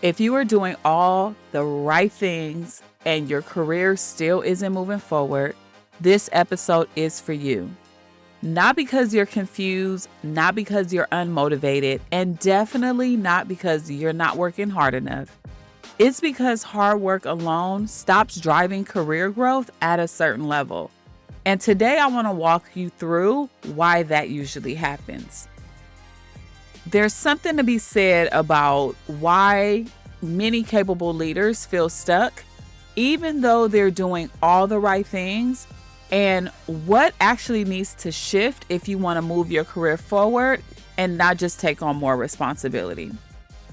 If you are doing all the right things and your career still isn't moving forward, this episode is for you. Not because you're confused, not because you're unmotivated, and definitely not because you're not working hard enough. It's because hard work alone stops driving career growth at a certain level. And today I want to walk you through why that usually happens. There's something to be said about why many capable leaders feel stuck, even though they're doing all the right things, and what actually needs to shift if you want to move your career forward and not just take on more responsibility.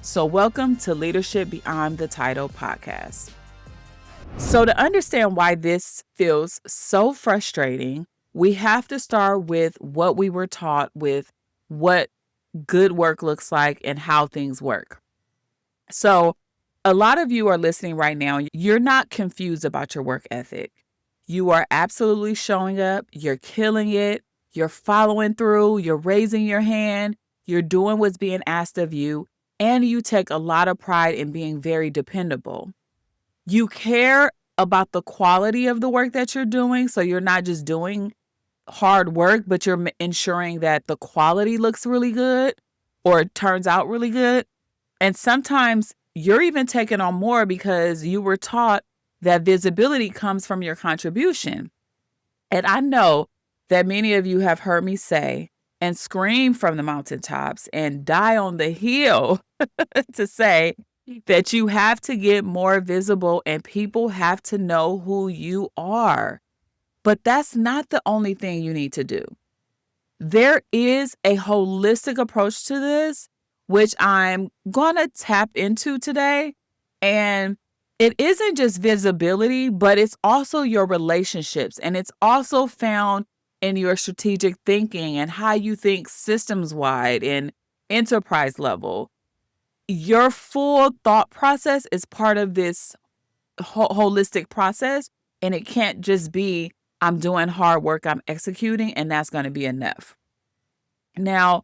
So, welcome to Leadership Beyond the Title podcast. So, to understand why this feels so frustrating, we have to start with what we were taught with what good work looks like and how things work. So, a lot of you are listening right now. You're not confused about your work ethic. You are absolutely showing up. You're killing it. You're following through. You're raising your hand. You're doing what's being asked of you. And you take a lot of pride in being very dependable. You care about the quality of the work that you're doing. So you're not just doing hard work, but you're ensuring that the quality looks really good or it turns out really good. And sometimes you're even taking on more because you were taught that visibility comes from your contribution. And I know that many of you have heard me say and scream from the mountaintops and die on the hill to say that you have to get more visible and people have to know who you are. But that's not the only thing you need to do. There is a holistic approach to this, which I'm going to tap into today. And it isn't just visibility, but it's also your relationships. And it's also found in your strategic thinking and how you think systems wide and enterprise level. Your full thought process is part of this holistic process. And it can't just be, I'm doing hard work, I'm executing, and that's going to be enough. Now,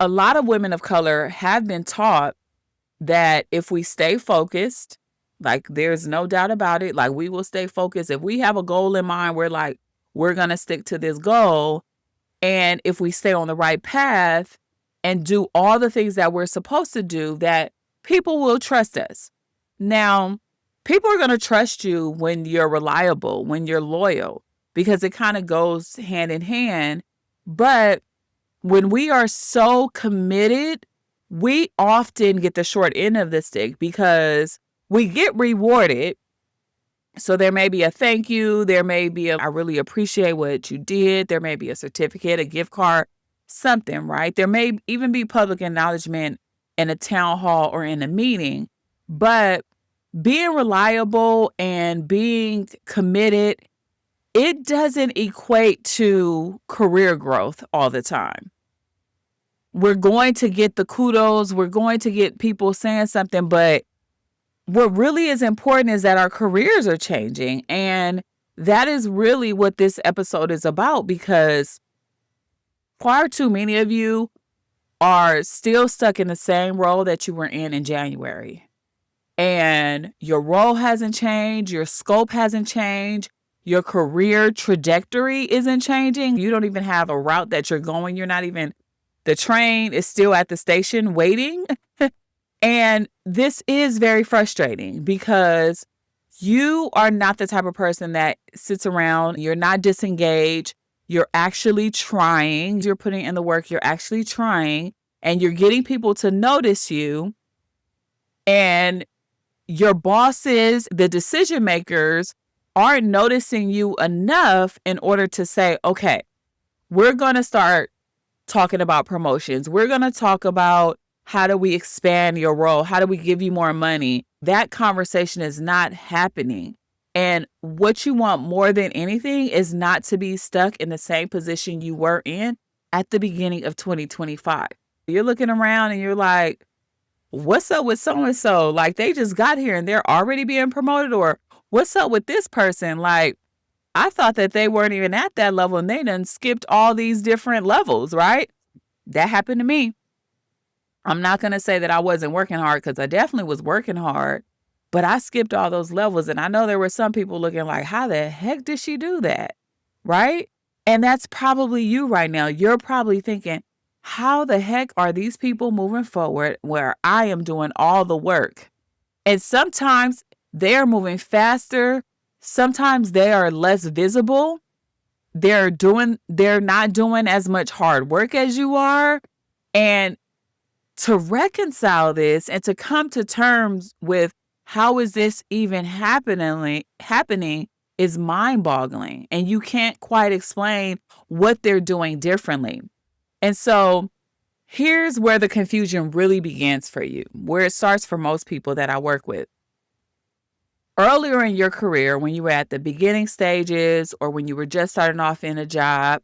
a lot of women of color have been taught that if we stay focused, like there's no doubt about it, like we will stay focused. If we have a goal in mind, we're going to stick to this goal. And if we stay on the right path and do all the things that we're supposed to do, that people will trust us. Now, people are going to trust you when you're reliable, when you're loyal, because it kind of goes hand in hand. But when we are so committed, we often get the short end of the stick because we get rewarded. So there may be a thank you. There may be I really appreciate what you did. There may be a certificate, a gift card, something, right? There may even be public acknowledgement in a town hall or in a meeting. But being reliable and being committed, it doesn't equate to career growth all the time. We're going to get the kudos. We're going to get people saying something, but what really is important is that our careers are changing. And that is really what this episode is about, because far too many of you are still stuck in the same role that you were in January. And your role hasn't changed. Your scope hasn't changed. Your career trajectory isn't changing. You don't even have a route that you're going. The train is still at the station waiting. And this is very frustrating because you are not the type of person that sits around. You're not disengaged. You're actually trying. You're putting in the work. You're actually trying. And you're getting people to notice you. And your bosses, the decision makers, aren't noticing you enough in order to say, okay, we're going to start talking about promotions. We're going to talk about how do we expand your role? How do we give you more money? That conversation is not happening. And what you want more than anything is not to be stuck in the same position you were in at the beginning of 2025. You're looking around and you're like, what's up with so-and-so? Like they just got here and they're already being promoted, or what's up with this person? Like, I thought that they weren't even at that level and they done skipped all these different levels, right? That happened to me. I'm not going to say that I wasn't working hard, because I definitely was working hard, but I skipped all those levels. And I know there were some people looking like, how the heck did she do that? Right? And that's probably you right now. You're probably thinking, how the heck are these people moving forward where I am doing all the work? And sometimes they're moving faster. Sometimes they are less visible. They're not doing as much hard work as you are. And to reconcile this and to come to terms with how is this even happening is mind-boggling. And you can't quite explain what they're doing differently. And so here's where the confusion really begins for you, where it starts for most people that I work with. Earlier in your career, when you were at the beginning stages or when you were just starting off in a job,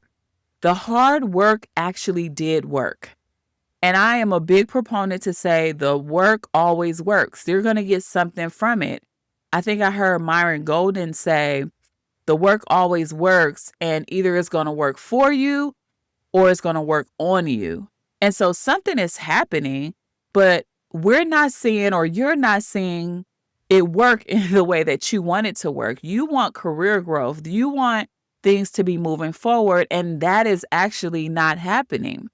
the hard work actually did work. And I am a big proponent to say the work always works. You're going to get something from it. I think I heard Myron Golden say the work always works, and either it's going to work for you or it's going to work on you. And so something is happening, but we're not seeing, or you're not seeing it work in the way that you want it to work. You want career growth. You want things to be moving forward, and that is actually not happening.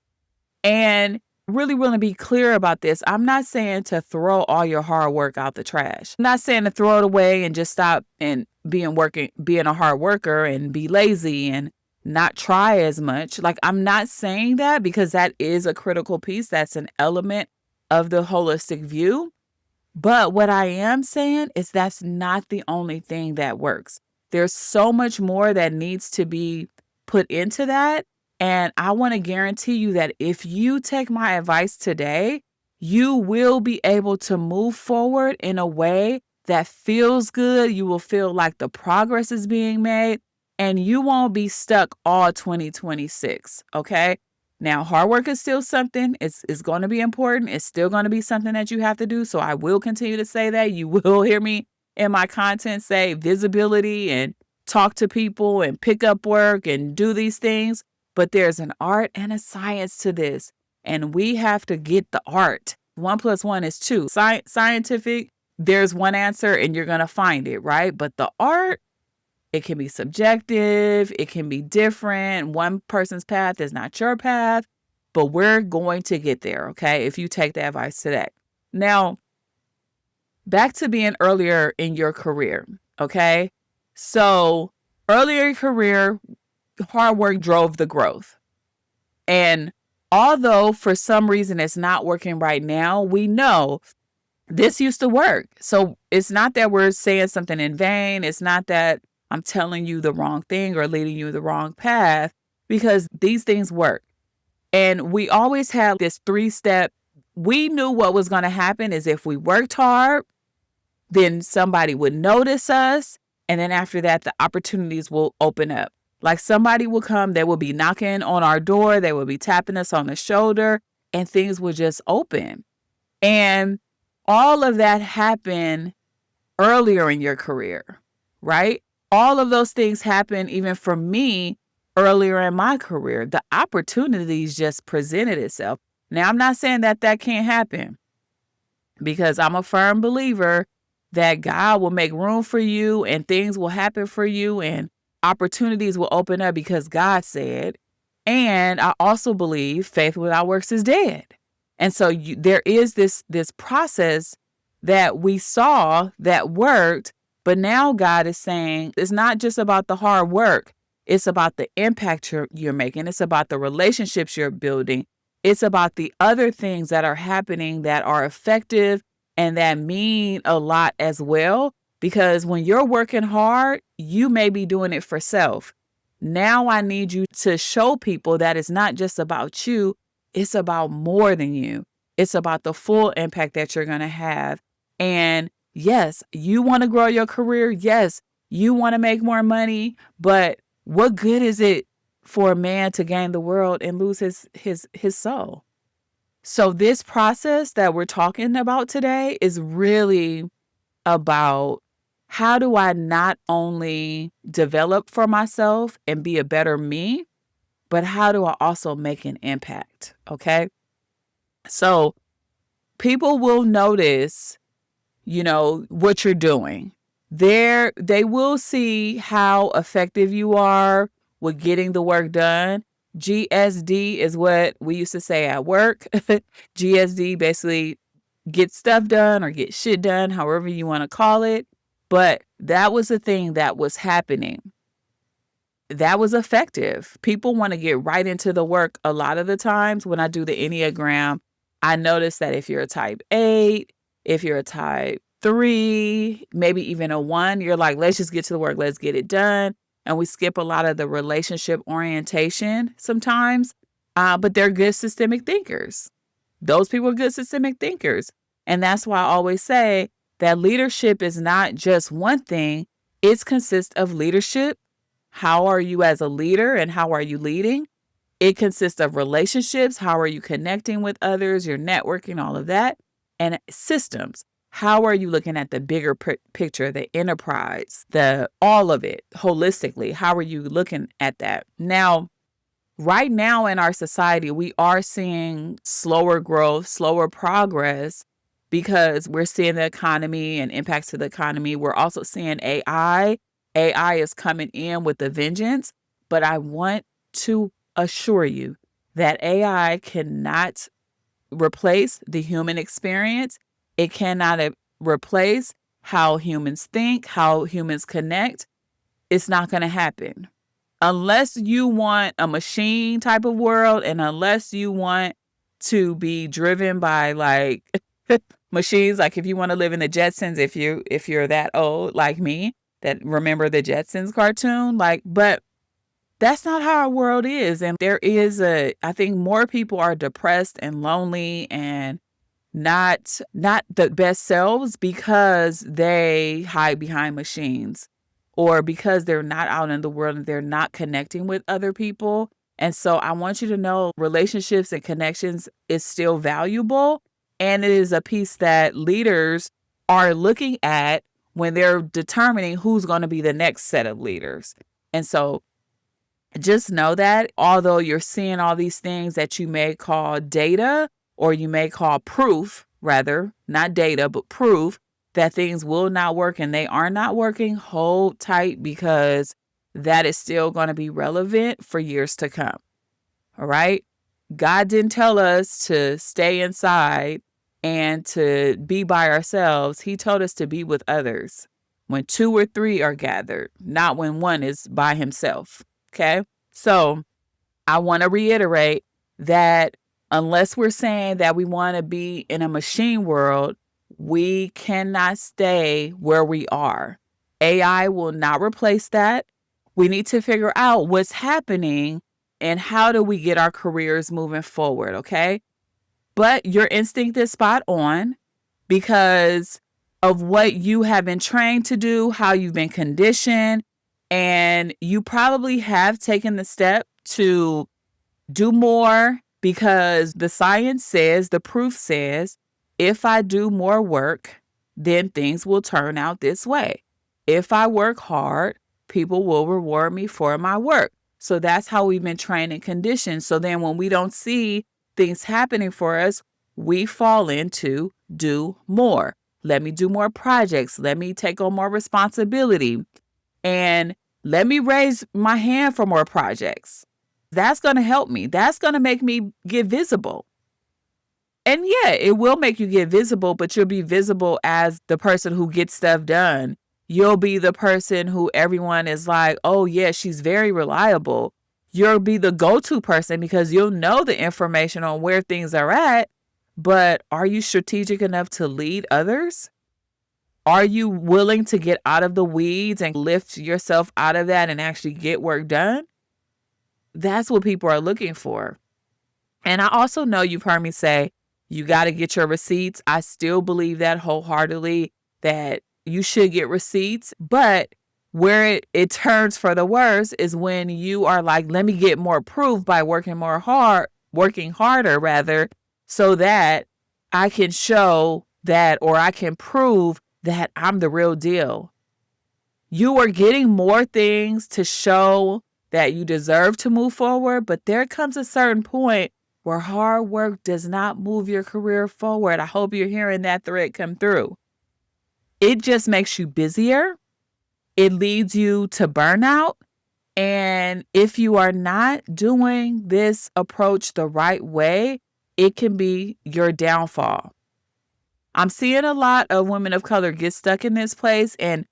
And really want to be clear about this. I'm not saying to throw all your hard work out the trash. I'm not saying to throw it away and just stop and being a hard worker and be lazy and not try as much. Like, I'm not saying that, because that is a critical piece. That's an element of the holistic view. But what I am saying is that's not the only thing that works. There's so much more that needs to be put into that. And I want to guarantee you that if you take my advice today, you will be able to move forward in a way that feels good. You will feel like the progress is being made, and you won't be stuck all 2026. Okay. Now, hard work is still something. It's going to be important. It's still going to be something that you have to do. So I will continue to say that. You will hear me in my content say visibility and talk to people and pick up work and do these things. But there's an art and a science to this. And we have to get the art. 1 + 1 is 2. Scientific, there's one answer and you're going to find it, right? But the art, it can be subjective. It can be different. One person's path is not your path, but we're going to get there, okay, if you take the advice today. Now, back to being earlier in your career, okay? So earlier in your career, hard work drove the growth. And although for some reason it's not working right now, we know this used to work. So it's not that we're saying something in vain. It's not that I'm telling you the wrong thing or leading you the wrong path, because these things work. And we always have this 3-step. We knew what was going to happen is if we worked hard, then somebody would notice us. And then after that, the opportunities will open up. Like somebody will come, they will be knocking on our door. They will be tapping us on the shoulder, and things will just open. And all of that happened earlier in your career, right? All of those things happen even for me earlier in my career. The opportunities just presented itself. Now, I'm not saying that that can't happen, because I'm a firm believer that God will make room for you and things will happen for you and opportunities will open up because God said. And I also believe faith without works is dead. And so there is this process that we saw that worked. But now God is saying it's not just about the hard work. It's about the impact you're making. It's about the relationships you're building. It's about the other things that are happening that are effective and that mean a lot as well. Because when you're working hard, you may be doing it for self. Now I need you to show people that it's not just about you. It's about more than you. It's about the full impact that you're going to have. And yes, you want to grow your career. Yes, you want to make more money. But what good is it for a man to gain the world and lose his soul? So this process that we're talking about today is really about how do I not only develop for myself and be a better me, but how do I also make an impact? Okay. So People will notice, what you're doing. They will see how effective you are with getting the work done. GSD is what we used to say at work. GSD basically get stuff done or get shit done, however you want to call it. But that was the thing that was happening. That was effective. People want to get right into the work. A lot of the times when I do the Enneagram, I notice that if you're a type 8, if you're a type 3, maybe even a 1, you're like, let's just get to the work. Let's get it done. And we skip a lot of the relationship orientation sometimes, but they're good systemic thinkers. Those people are good systemic thinkers. And that's why I always say that leadership is not just one thing. It consists of leadership. How are you as a leader and how are you leading? It consists of relationships. How are you connecting with others, your networking, all of that. And systems. How are you looking at the bigger picture, the enterprise, all of it holistically? How are you looking at that? Now, right now in our society, we are seeing slower growth, slower progress because we're seeing the economy and impacts to the economy. We're also seeing AI. AI is coming in with a vengeance, but I want to assure you that AI cannot replace the human experience. It cannot replace how humans think, how humans connect. It's not going to happen. Unless you want a machine type of world and unless you want to be driven by like machines, like if you want to live in the Jetsons, if you're that old like me, that remember the Jetsons cartoon, but that's not how our world is. And I think more people are depressed and lonely and not the best selves because they hide behind machines or because they're not out in the world and they're not connecting with other people. And so I want you to know relationships and connections is still valuable. And it is a piece that leaders are looking at when they're determining who's going to be the next set of leaders. And so just know that although you're seeing all these things that you may call data or you may call proof, rather, not data, but proof that things will not work and they are not working, hold tight because that is still going to be relevant for years to come. All right. God didn't tell us to stay inside and to be by ourselves. He told us to be with others when 2 or 3 are gathered, not when one is by himself. Okay. So I want to reiterate that unless we're saying that we want to be in a machine world, we cannot stay where we are. AI will not replace that. We need to figure out what's happening and how do we get our careers moving forward, okay? But your instinct is spot on because of what you have been trained to do, how you've been conditioned, and you probably have taken the step to do more because the science says, the proof says, if I do more work, then things will turn out this way. If I work hard, people will reward me for my work. So that's how we've been trained and conditioned. So then when we don't see things happening for us, we fall into do more. Let me do more projects. Let me take on more responsibility. And let me raise my hand for more projects. That's going to help me. That's going to make me get visible. And yeah, it will make you get visible, but you'll be visible as the person who gets stuff done. You'll be the person who everyone is like, oh yeah, she's very reliable. You'll be the go-to person because you'll know the information on where things are at, but are you strategic enough to lead others? Are you willing to get out of the weeds and lift yourself out of that and actually get work done? That's what people are looking for. And I also know you've heard me say, you got to get your receipts. I still believe that wholeheartedly that you should get receipts. But where it turns for the worse is when you are like, let me get more proof by working harder rather, so that I can show that or I can prove that I'm the real deal. You are getting more things to show that you deserve to move forward, but there comes a certain point where hard work does not move your career forward. I hope you're hearing that thread come through. It just makes you busier. It leads you to burnout. And if you are not doing this approach the right way, it can be your downfall. I'm seeing a lot of women of color get stuck in this place and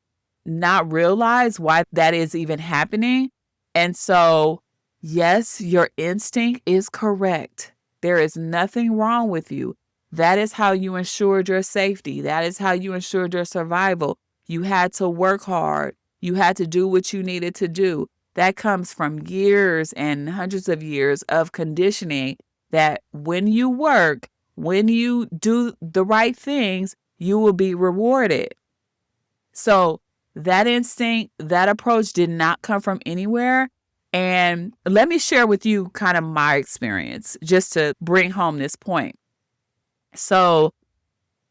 not realize why that is even happening. And so, yes, your instinct is correct. There is nothing wrong with you. That is how you ensured your safety. That is how you ensured your survival. You had to work hard. You had to do what you needed to do. That comes from years and hundreds of years of conditioning that when you work, when you do the right things, you will be rewarded. So that instinct, that approach did not come from anywhere. And let me share with you kind of my experience just to bring home this point. So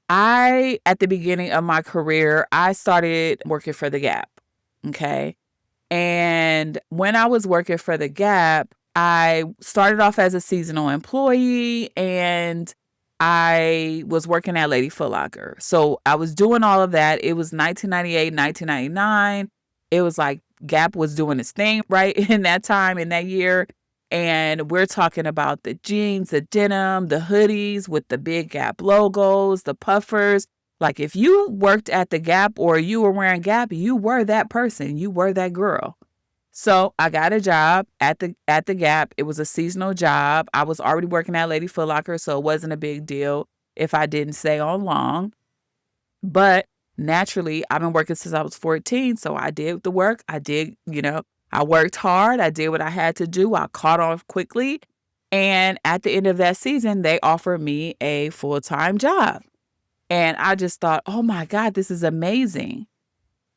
at the beginning of my career, I started working for the Gap. Okay. And when I was working for the Gap, I started off as a seasonal employee and I was working at Lady Foot Locker. So I was doing all of that. It was 1998, 1999. It was like Gap was doing its thing right in that time, in that year. And we're talking about the jeans, the denim, the hoodies with the big Gap logos, the puffers. Like if you worked at the Gap or you were wearing Gap, you were that person. You were that girl. So I got a job at the Gap. It was a seasonal job. I was already working at Lady Foot Locker, so it wasn't a big deal if I didn't stay on long. But naturally, I've been working since I was 14, so I did the work. I worked hard. I did what I had to do. I caught on quickly. And at the end of that season, they offered me a full-time job. And I just thought, oh my God, this is amazing.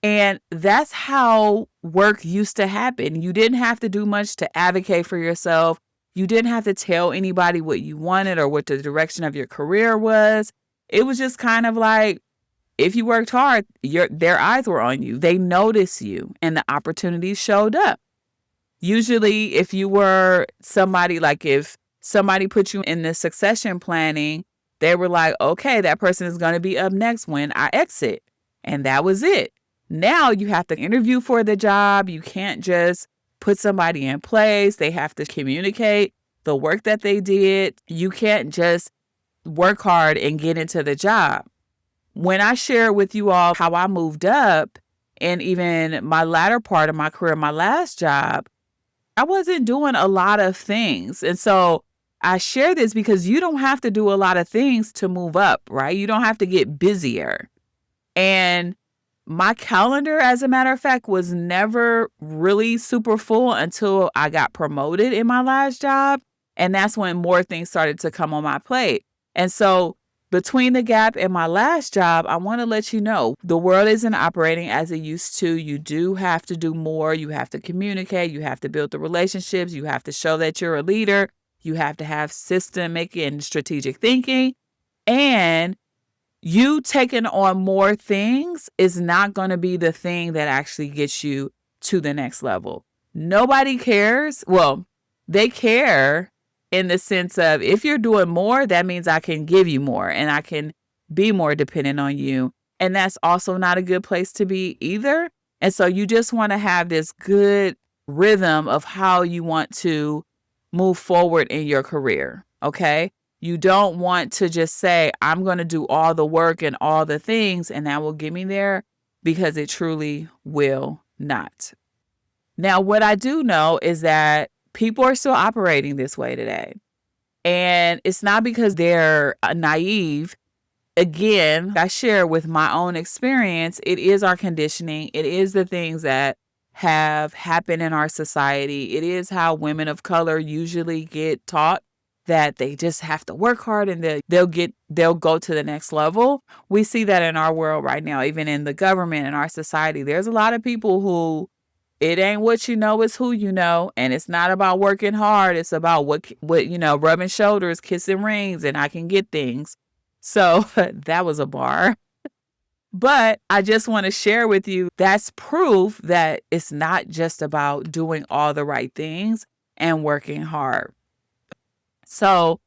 And that's how work used to happen. You didn't have to do much to advocate for yourself. You didn't have to tell anybody what you wanted or what the direction of your career was. It was just kind of like, if you worked hard, their eyes were on you. They noticed you and the opportunities showed up. Usually, if you were somebody, like if somebody put you in the succession planning, they were like, okay, that person is going to be up next when I exit. And that was it. Now you have to interview for the job. You can't just put somebody in place. They have to communicate the work that they did. You can't just work hard and get into the job. When I share with you all how I moved up and even my latter part of my career, my last job, I wasn't doing a lot of things. And so I share this because you don't have to do a lot of things to move up, right? You don't have to get busier. And my calendar, as a matter of fact, was never really super full until I got promoted in my last job. And that's when more things started to come on my plate. And so between the Gap and my last job, I want to let you know the world isn't operating as it used to. You do have to do more. You have to communicate. You have to build the relationships. You have to show that you're a leader. You have to have systemic and strategic thinking. And you taking on more things is not going to be the thing that actually gets you to the next level. Nobody cares. Well, they care in the sense of if you're doing more, that means I can give you more and I can be more dependent on you. And that's also not a good place to be either. And so you just want to have this good rhythm of how you want to move forward in your career. Okay. You don't want to just say, I'm going to do all the work and all the things and that will get me there, because it truly will not. Now, what I do know is that people are still operating this way today. And it's not because they're naive. Again, I share with my own experience, it is our conditioning. It is the things that have happened in our society. It is how women of color usually get taught that they just have to work hard and they'll go to the next level. We see that in our world right now, even in the government and our society. There's a lot of people who it ain't what you know, it's who you know. And it's not about working hard. It's about what rubbing shoulders, kissing rings, and I can get things. So that was a bar. But I just want to share with you, that's proof that it's not just about doing all the right things and working hard. So,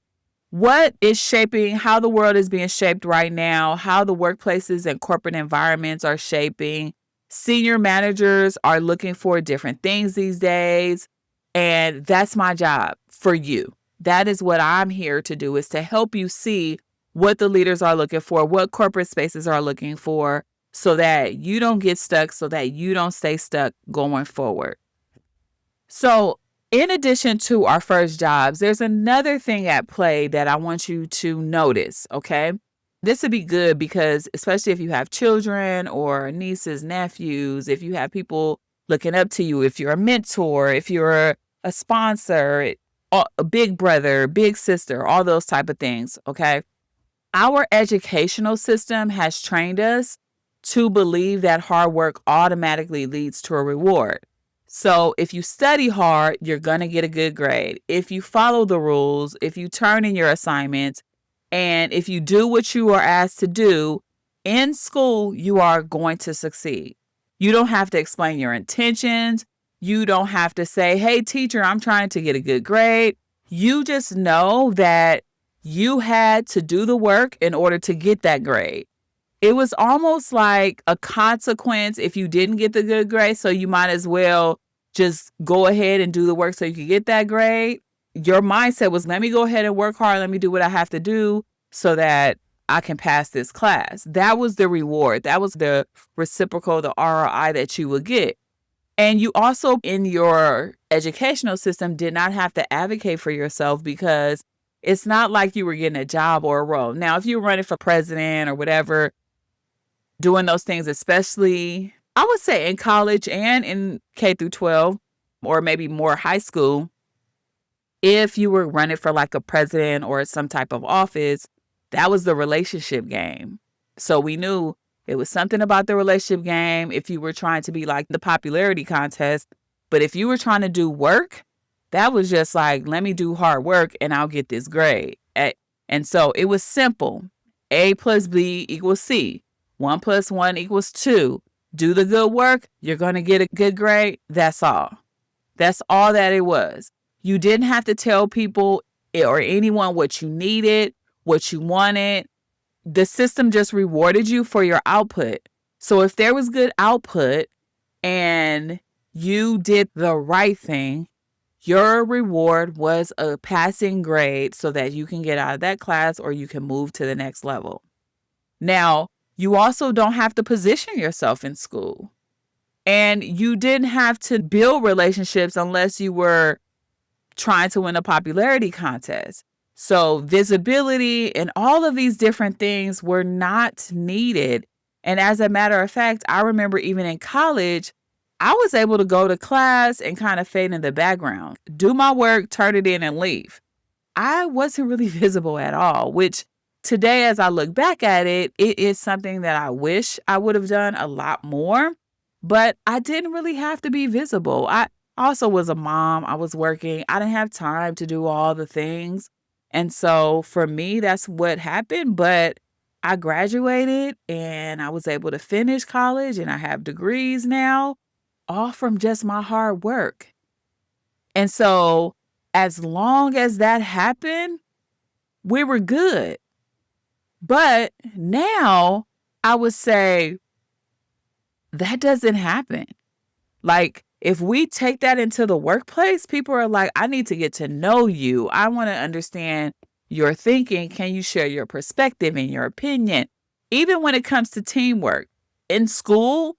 what is shaping how the world is being shaped right now, how the workplaces and corporate environments are shaping? Senior managers are looking for different things these days. And that's my job for you. That is what I'm here to do, is to help you see what the leaders are looking for, what corporate spaces are looking for, so that you don't get stuck, so that you don't stay stuck going forward. So, in addition to our first jobs, there's another thing at play that I want you to notice, okay? This would be good because, especially if you have children or nieces, nephews, if you have people looking up to you, if you're a mentor, if you're a sponsor, a big brother, big sister, all those type of things, okay? Our educational system has trained us to believe that hard work automatically leads to a reward. So if you study hard, you're going to get a good grade. If you follow the rules, if you turn in your assignments, and if you do what you are asked to do in school, you are going to succeed. You don't have to explain your intentions. You don't have to say, hey, teacher, I'm trying to get a good grade. You just know that you had to do the work in order to get that grade. It was almost like a consequence if you didn't get the good grade, so you might as well just go ahead and do the work so you can get that grade. Your mindset was, let me go ahead and work hard. Let me do what I have to do so that I can pass this class. That was the reward. That was the reciprocal, the ROI that you would get. And you also, in your educational system, did not have to advocate for yourself, because it's not like you were getting a job or a role. Now, if you were running for president or whatever, doing those things, especially, I would say in college and in K through 12, or maybe more high school, if you were running for like a president or some type of office, that was the relationship game. So we knew it was something about the relationship game if you were trying to be like the popularity contest. But if you were trying to do work, that was just like, let me do hard work and I'll get this grade. And so it was simple. A plus B equals C. 1 plus 1 equals 2. Do the good work, you're going to get a good grade. That's all. That's all that it was. You didn't have to tell people or anyone what you needed, what you wanted. The system just rewarded you for your output. So if there was good output and you did the right thing, your reward was a passing grade so that you can get out of that class or you can move to the next level. Now, you also don't have to position yourself in school. And you didn't have to build relationships unless you were trying to win a popularity contest. So visibility and all of these different things were not needed. And as a matter of fact, I remember even in college, I was able to go to class and kind of fade in the background, do my work, turn it in, and leave. I wasn't really visible at all, which today, as I look back at it, it is something that I wish I would have done a lot more, but I didn't really have to be visible. I also was a mom. I was working. I didn't have time to do all the things. And so for me, that's what happened. But I graduated and I was able to finish college and I have degrees now, all from just my hard work. And so as long as that happened, we were good. But now I would say that doesn't happen. Like, if we take that into the workplace, people are like, I need to get to know you. I want to understand your thinking. Can you share your perspective and your opinion? Even when it comes to teamwork in school,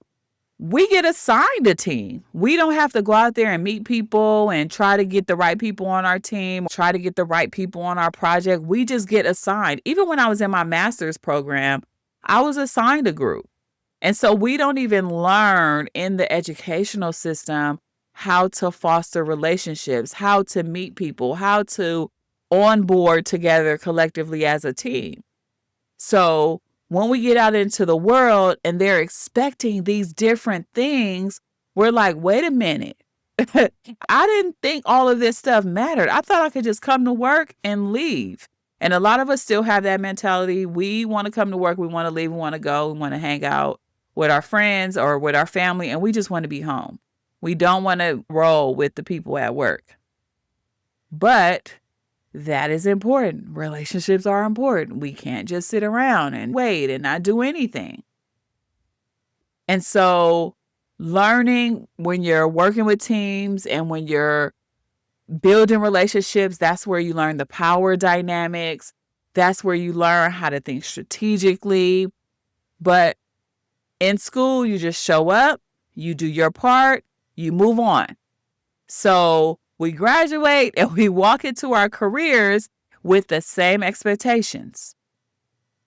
we get assigned a team. We don't have to go out there and meet people and try to get the right people on our team, try to get the right people on our project. We just get assigned. Even when I was in my master's program, I was assigned a group. And so we don't even learn in the educational system how to foster relationships, how to meet people, how to onboard together collectively as a team. So when we get out into the world and they're expecting these different things, we're like, wait a minute. I didn't think all of this stuff mattered. I thought I could just come to work and leave. And a lot of us still have that mentality. We want to come to work. We want to leave. We want to go. We want to hang out with our friends or with our family. And we just want to be home. We don't want to roll with the people at work. But That is important. Relationships are important. We can't just sit around and wait and not do anything. And so learning when you're working with teams and when you're building relationships, that's where you learn the power dynamics. That's where you learn how to think strategically. But in school, you just show up, you do your part, you move on. So we graduate and we walk into our careers with the same expectations.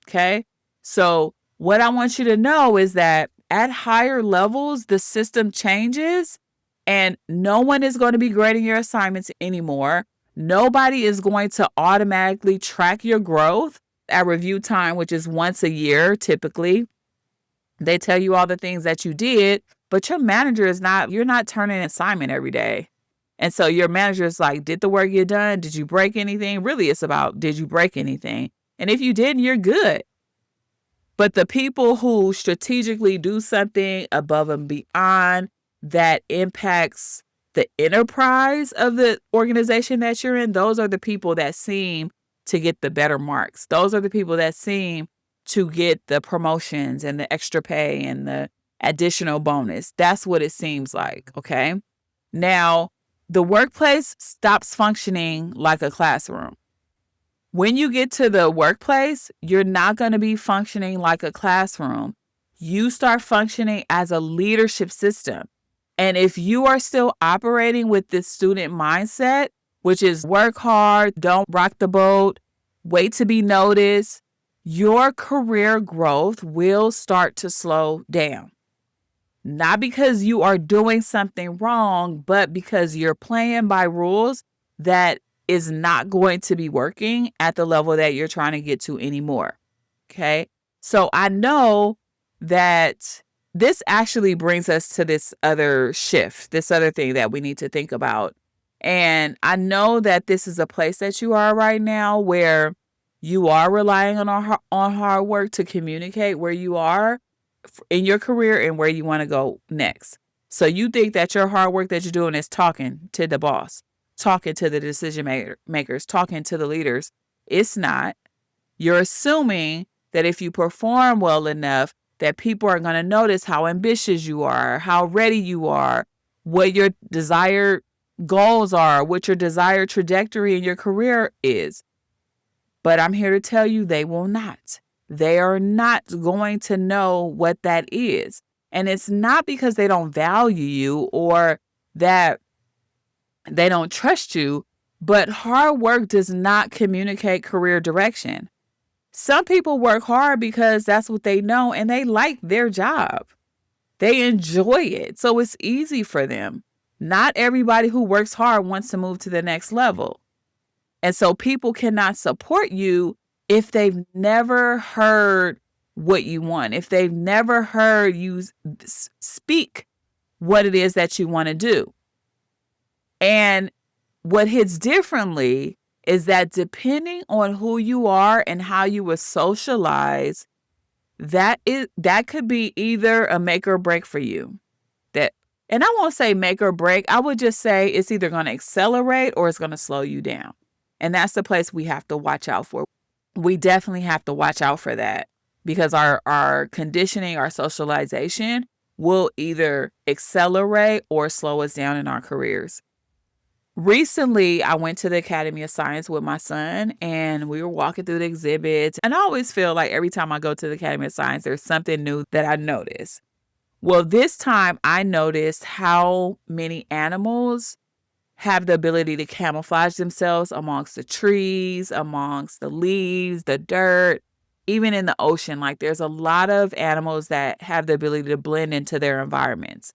Okay? So what I want you to know is that at higher levels, the system changes and no one is going to be grading your assignments anymore. Nobody is going to automatically track your growth at review time, which is once a year typically. They tell you all the things that you did, but your manager is not, you're not turning an assignment every day. And so your manager is like, did the work get done? Did you break anything? Really, it's about, did you break anything? And if you didn't, you're good. But the people who strategically do something above and beyond that impacts the enterprise of the organization that you're in, those are the people that seem to get the better marks. Those are the people that seem to get the promotions and the extra pay and the additional bonus. That's what it seems like, okay? Now, the workplace stops functioning like a classroom. When you get to the workplace, you're not going to be functioning like a classroom. You start functioning as a leadership system. And if you are still operating with this student mindset, which is work hard, don't rock the boat, wait to be noticed, your career growth will start to slow down. Not because you are doing something wrong, but because you're playing by rules that is not going to be working at the level that you're trying to get to anymore. Okay. So I know that this actually brings us to this other shift, this other thing that we need to think about. And I know that this is a place that you are right now where you are relying on hard work to communicate where you are in your career and where you want to go next. So you think that your hard work that you're doing is talking to the boss, talking to the decision makers, talking to the leaders. It's not. You're assuming that if you perform well enough, that people are going to notice how ambitious you are, how ready you are, what your desired goals are, what your desired trajectory in your career is. But I'm here to tell you they will not. They are not going to know what that is. And it's not because they don't value you or that they don't trust you, but hard work does not communicate career direction. Some people work hard because that's what they know and they like their job. They enjoy it. So it's easy for them. Not everybody who works hard wants to move to the next level. And so people cannot support you if they've never heard what you want, if they've never heard you speak what it is that you want to do. And what hits differently is that depending on who you are and how you were socialized, that could be either a make or break for you. And I won't say make or break. I would just say it's either going to accelerate or it's going to slow you down. And that's the place we have to watch out for. We definitely have to watch out for that because our conditioning, our socialization will either accelerate or slow us down in our careers. Recently, I went to the Academy of Science with my son and we were walking through the exhibits. And I always feel like every time I go to the Academy of Science, there's something new that I notice. Well, this time I noticed how many animals have the ability to camouflage themselves amongst the trees, amongst the leaves, the dirt, even in the ocean. Like there's a lot of animals that have the ability to blend into their environments.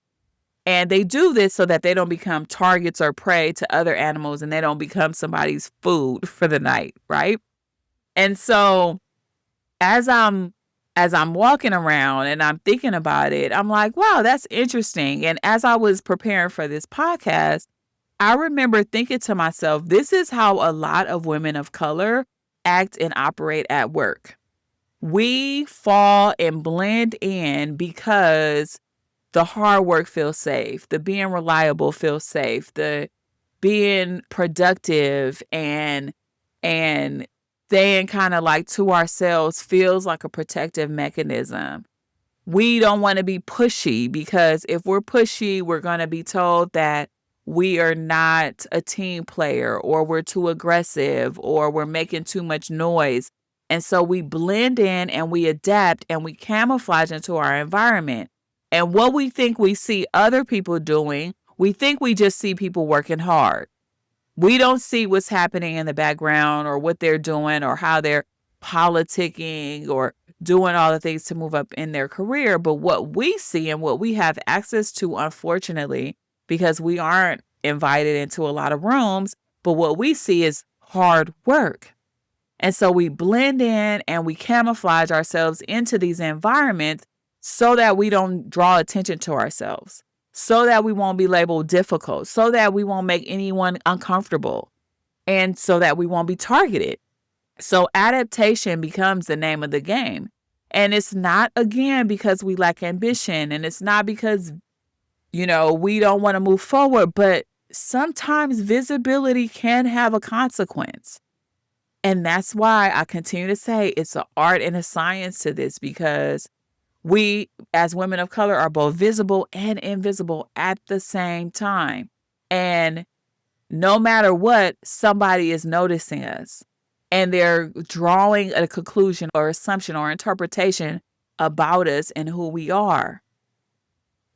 And they do this so that they don't become targets or prey to other animals and they don't become somebody's food for the night, right? And so as I'm walking around and I'm thinking about it, I'm like, wow, that's interesting. And as I was preparing for this podcast, I remember thinking to myself, this is how a lot of women of color act and operate at work. We fall and blend in because the hard work feels safe. The being reliable feels safe. The being productive and and staying kind of like to ourselves feels like a protective mechanism. We don't want to be pushy, because if we're pushy, we're going to be told that we are not a team player, or we're too aggressive, or we're making too much noise. And so we blend in and we adapt and we camouflage into our environment. And what we think we see other people doing, we think we just see people working hard. We don't see what's happening in the background, or what they're doing, or how they're politicking, or doing all the things to move up in their career. But what we see and what we have access to, unfortunately, because we aren't invited into a lot of rooms, but what we see is hard work. And so we blend in and we camouflage ourselves into these environments so that we don't draw attention to ourselves, so that we won't be labeled difficult, so that we won't make anyone uncomfortable, and so that we won't be targeted. So adaptation becomes the name of the game. And it's not, again, because we lack ambition, and it's not because, we don't want to move forward, but sometimes visibility can have a consequence. And that's why I continue to say it's an art and a science to this, because we, as women of color, are both visible and invisible at the same time. And no matter what, somebody is noticing us, and they're drawing a conclusion or assumption or interpretation about us and who we are.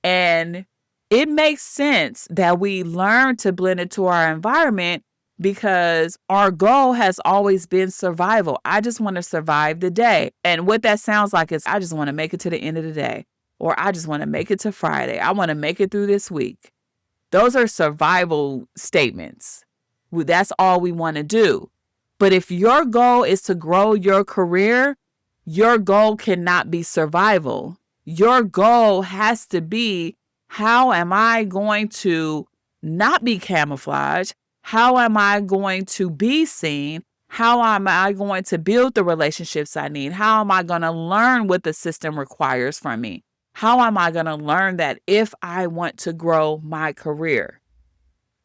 And it makes sense that we learn to blend into our environment, because our goal has always been survival. I just want to survive the day. And what that sounds like is, I just want to make it to the end of the day, or I just want to make it to Friday. I want to make it through this week. Those are survival statements. That's all we want to do. But if your goal is to grow your career, your goal cannot be survival. Your goal has to be, how am I going to not be camouflaged? How am I going to be seen? How am I going to build the relationships I need? How am I going to learn what the system requires from me? How am I going to learn that if I want to grow my career?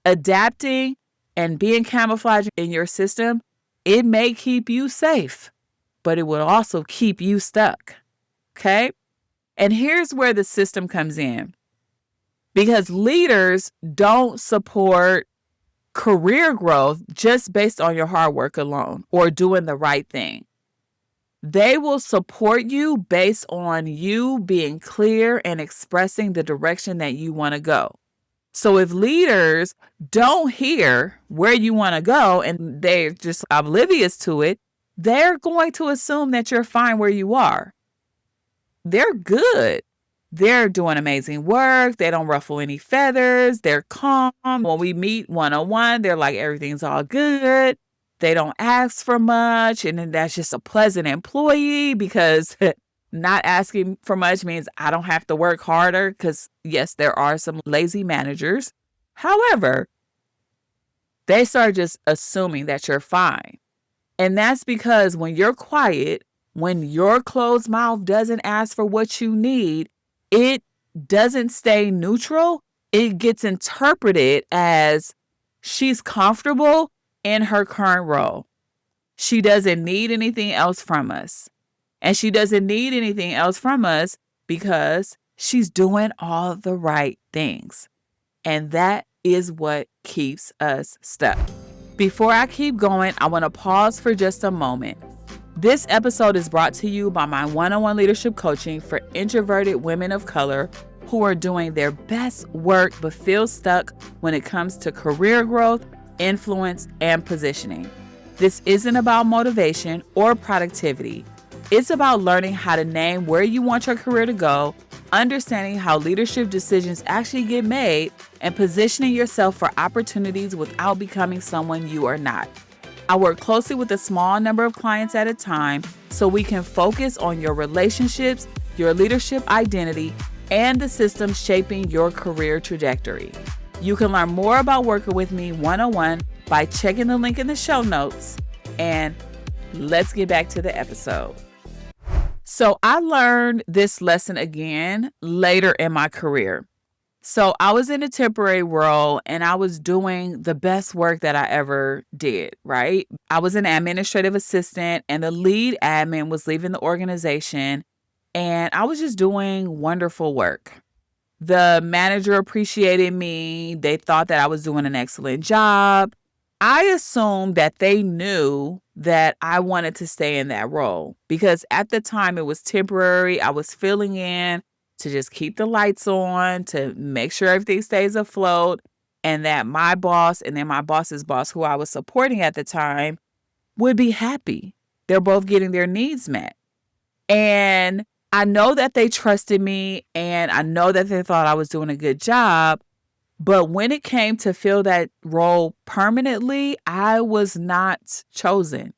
Adapting and being camouflaged in your system, it may keep you safe, but it will also keep you stuck. Okay? And here's where the system comes in. Because leaders don't support career growth just based on your hard work alone or doing the right thing. They will support you based on you being clear and expressing the direction that you want to go. So if leaders don't hear where you want to go and they're just oblivious to it, they're going to assume that you're fine where you are. They're good. They're doing amazing work. They don't ruffle any feathers. They're calm. When we meet one-on-one, they're like, everything's all good. They don't ask for much. And then that's just a pleasant employee, because not asking for much means I don't have to work harder, because yes, there are some lazy managers. However, they start just assuming that you're fine. And that's because when you're quiet, when your closed mouth doesn't ask for what you need, it doesn't stay neutral. It gets interpreted as she's comfortable in her current role. She doesn't need anything else from us. And she doesn't need anything else from us because she's doing all the right things. And that is what keeps us stuck. Before I keep going, I want to pause for just a moment. This episode is brought to you by my one-on-one leadership coaching for introverted women of color who are doing their best work but feel stuck when it comes to career growth, influence, and positioning. This isn't about motivation or productivity. It's about learning how to name where you want your career to go, understanding how leadership decisions actually get made, and positioning yourself for opportunities without becoming someone you are not. I work closely with a small number of clients at a time so we can focus on your relationships, your leadership identity, and the systems shaping your career trajectory. You can learn more about working with me one-on-one by checking the link in the show notes. And let's get back to the episode. So I learned this lesson again later in my career. So I was in a temporary role and I was doing the best work that I ever did, right? I was an administrative assistant and the lead admin was leaving the organization and I was just doing wonderful work. The manager appreciated me. They thought that I was doing an excellent job. I assumed that they knew that I wanted to stay in that role because at the time it was temporary. I was filling in to just keep the lights on, to make sure everything stays afloat, and that my boss and then my boss's boss, who I was supporting at the time, would be happy. They're both getting their needs met. And I know that they trusted me and I know that they thought I was doing a good job. But when it came to fill that role permanently, I was not chosen.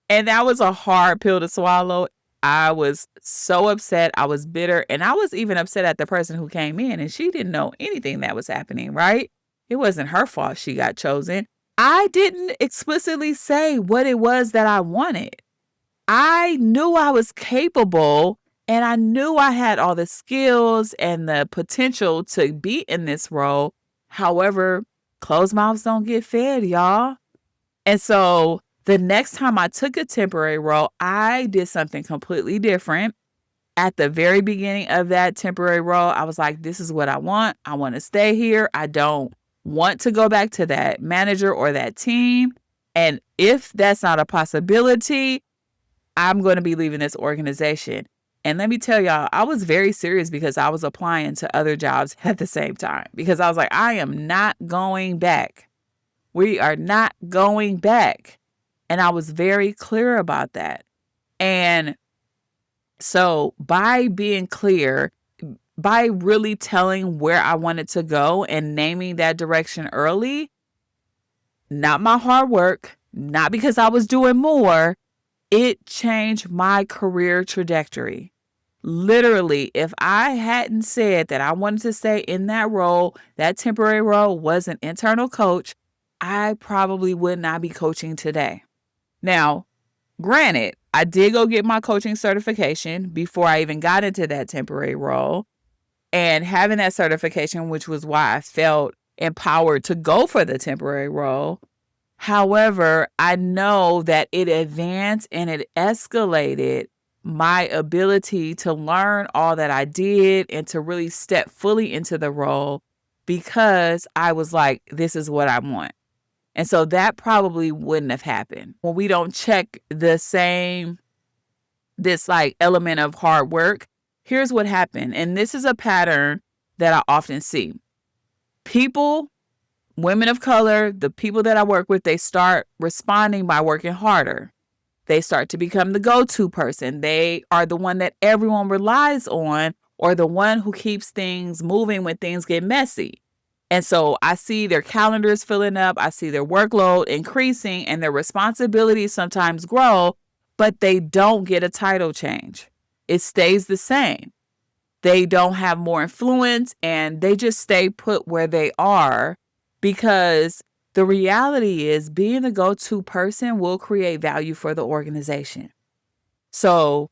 And that was a hard pill to swallow. I was so upset. I was bitter. And I was even upset at the person who came in and she didn't know anything that was happening, right? It wasn't her fault she got chosen. I didn't explicitly say what it was that I wanted. I knew I was capable and I knew I had all the skills and the potential to be in this role. However, closed mouths don't get fed, y'all. And so the next time I took a temporary role, I did something completely different. At the very beginning of that temporary role, I was like, this is what I want. I want to stay here. I don't want to go back to that manager or that team. And if that's not a possibility, I'm going to be leaving this organization. And let me tell y'all, I was very serious because I was applying to other jobs at the same time because I was like, I am not going back. We are not going back. And I was very clear about that. And so by being clear, by really telling where I wanted to go and naming that direction early, not my hard work, not because I was doing more, it changed my career trajectory. Literally, if I hadn't said that I wanted to stay in that role, that temporary role was an internal coach, I probably would not be coaching today. Now, granted, I did go get my coaching certification before I even got into that temporary role. And having that certification, which was why I felt empowered to go for the temporary role. However, I know that it advanced and it escalated my ability to learn all that I did and to really step fully into the role because I was like, this is what I want. And so that probably wouldn't have happened. When we don't check this like element of hard work, here's what happened. And this is a pattern that I often see. People, women of color, the people that I work with, they start responding by working harder. They start to become the go-to person. They are the one that everyone relies on or the one who keeps things moving when things get messy. And so I see their calendars filling up. I see their workload increasing and their responsibilities sometimes grow, but they don't get a title change. It stays the same. They don't have more influence and they just stay put where they are because the reality is being the go-to person will create value for the organization. So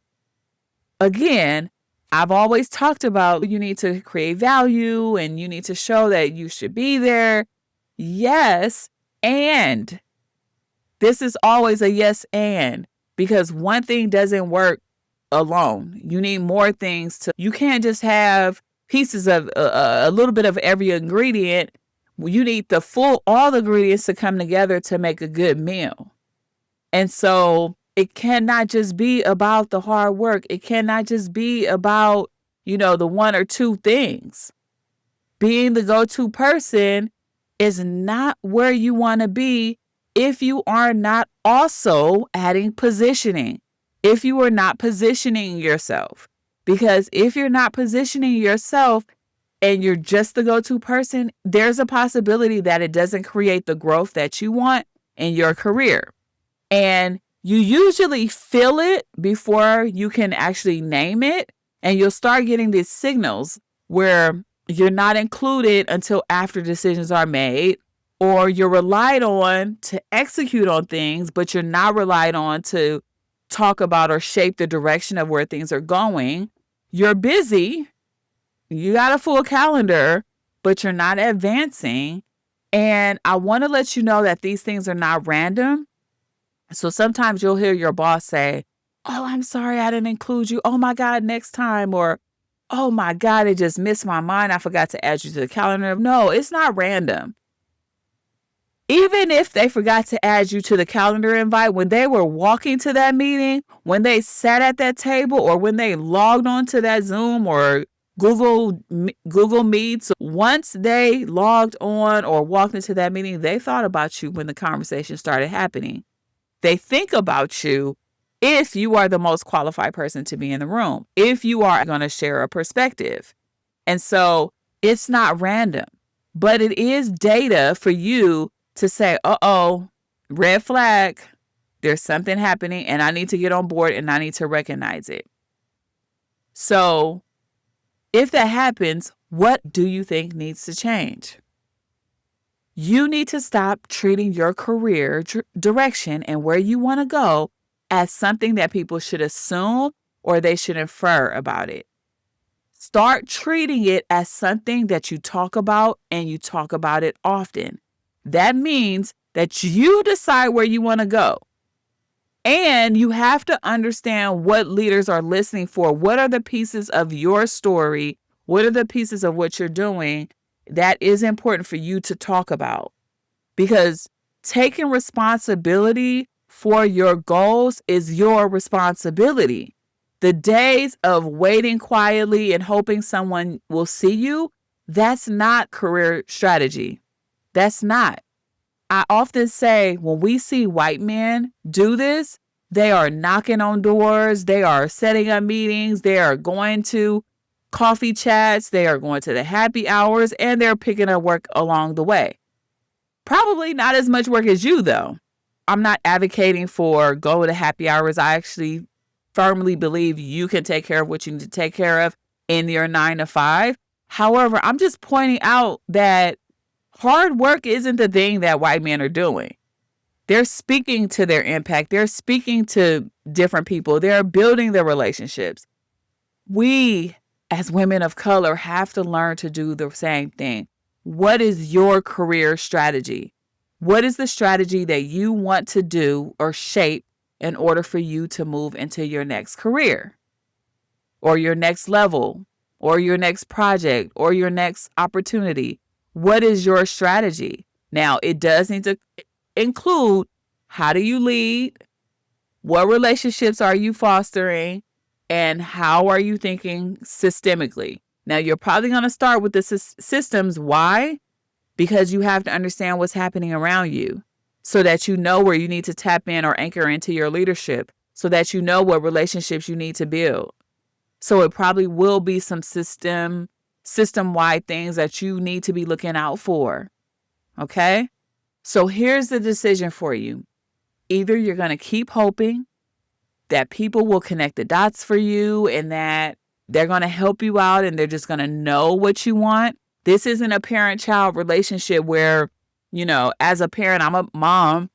again, I've always talked about you need to create value and you need to show that you should be there. Yes, and this is always a yes and because one thing doesn't work alone. You need more things you can't just have pieces of a little bit of every ingredient. You need all the ingredients to come together to make a good meal. And so it cannot just be about the hard work. It cannot just be about, the one or two things. Being the go-to person is not where you want to be if you are not also adding positioning. If you are not positioning yourself. Because if you're not positioning yourself and you're just the go-to person, there's a possibility that it doesn't create the growth that you want in your career. And you usually feel it before you can actually name it. And you'll start getting these signals where you're not included until after decisions are made, or you're relied on to execute on things, but you're not relied on to talk about or shape the direction of where things are going. You're busy, You got a full calendar, but you're not advancing. And I want to let you know that these things are not random. So sometimes you'll hear your boss say, "Oh, I'm sorry I didn't include you. Oh my God, next time." Or, "Oh my God, it just missed my mind. I forgot to add you to the calendar." No, it's not random. Even if they forgot to add you to the calendar invite, when they were walking to that meeting, when they sat at that table, or when they logged on to that Zoom or Google Meets, once they logged on or walked into that meeting, they thought about you when the conversation started happening. They think about you if you are the most qualified person to be in the room, if you are going to share a perspective. And so it's not random, but it is data for you to say, uh-oh, red flag, there's something happening and I need to get on board and I need to recognize it. So if that happens, what do you think needs to change? You need to stop treating your career direction and where you want to go as something that people should assume or they should infer about it. Start treating it as something that you talk about, and you talk about it often. That means that you decide where you want to go. And you have to understand what leaders are listening for. What are the pieces of your story? What are the pieces of what you're doing that is important for you to talk about? Because taking responsibility for your goals is your responsibility. The days of waiting quietly and hoping someone will see you, that's not career strategy. That's not. I often say when we see white men do this, they are knocking on doors, they are setting up meetings, they are going to coffee chats, they are going to the happy hours, and they're picking up work along the way. Probably not as much work as you, though. I'm not advocating for go to happy hours. I actually firmly believe you can take care of what you need to take care of in your 9 to 5. However, I'm just pointing out that hard work isn't the thing that white men are doing. They're speaking to their impact. They're speaking to different people. They're building their relationships. We, as women of color, have to learn to do the same thing. What is your career strategy? What is the strategy that you want to do or shape in order for you to move into your next career or your next level or your next project or your next opportunity? What is your strategy? Now, it does need to include, how do you lead? What relationships are you fostering? And how are you thinking systemically? Now, you're probably going to start with the systems. Why? Because you have to understand what's happening around you so that you know where you need to tap in or anchor into your leadership, so that you know what relationships you need to build. So it probably will be some system-wide things that you need to be looking out for. Okay? So here's the decision for you. Either you're going to keep hoping that people will connect the dots for you and that they're going to help you out and they're just going to know what you want. This isn't a parent-child relationship where, as a parent, I'm a mom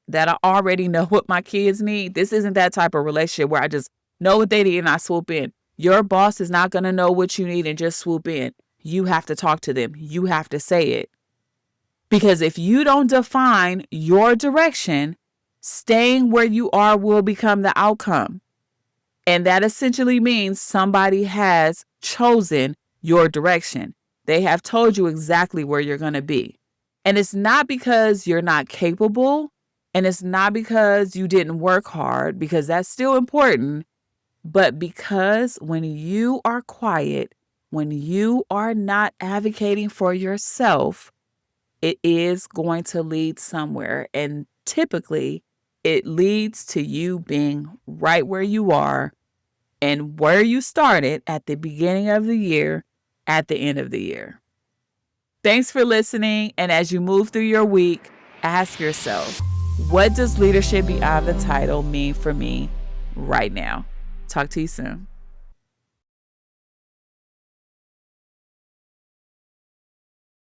that I already know what my kids need. This isn't that type of relationship where I just know what they need and I swoop in. Your boss is not going to know what you need and just swoop in. You have to talk to them. You have to say it. Because if you don't define your direction, staying where you are will become the outcome. And that essentially means somebody has chosen your direction. They have told you exactly where you're going to be. And it's not because you're not capable, and it's not because you didn't work hard, because that's still important, but because when you are quiet, when you are not advocating for yourself, it is going to lead somewhere. And typically, it leads to you being right where you are and where you started at the beginning of the year, at the end of the year. Thanks for listening. And as you move through your week, ask yourself, what does leadership beyond the title mean for me right now? Talk to you soon.